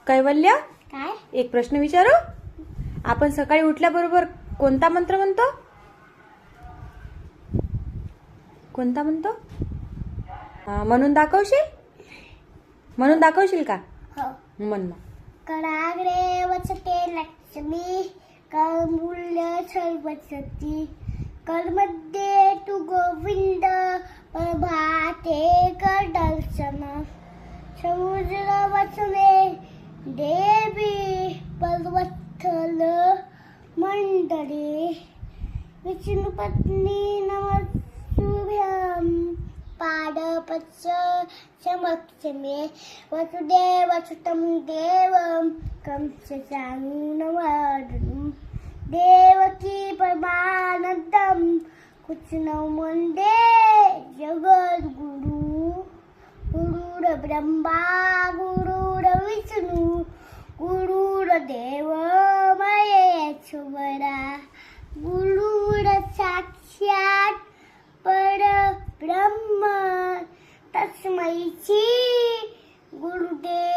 कैवल्य, काय? एक प्रश्न विचारू? आपण सकाळी उठल्याबरोबर कोणता मंत्र म्हणतो? कोणता म्हणतो? म्हणून दाखवशील? म्हणून दाखवशील का? हो. म्हण ना. कराग्रे वसते लक्ष्मी, करमूल्य सर्वसती, करमध्ये तू गोविंद, प्रभाते कर दर्शन, समुद्र वसने देवी, पर्वतल मंडळी, विष्णुपत्नी नमस्तुभ्यं, पादपच्च समक्षमे, वसुदेवसुतं देवं, कंसचानूरमर्दनं, देवकी परमानन्दं, कृष्णं वन्दे जगद्गुरु, गुरुर्ब्रह्मा गुरुर्विष्णु, गुरुर्देव महेश्वरा, गुरुर्साक्षात् परब्रह्म, तस्मै श्री गुरुदेव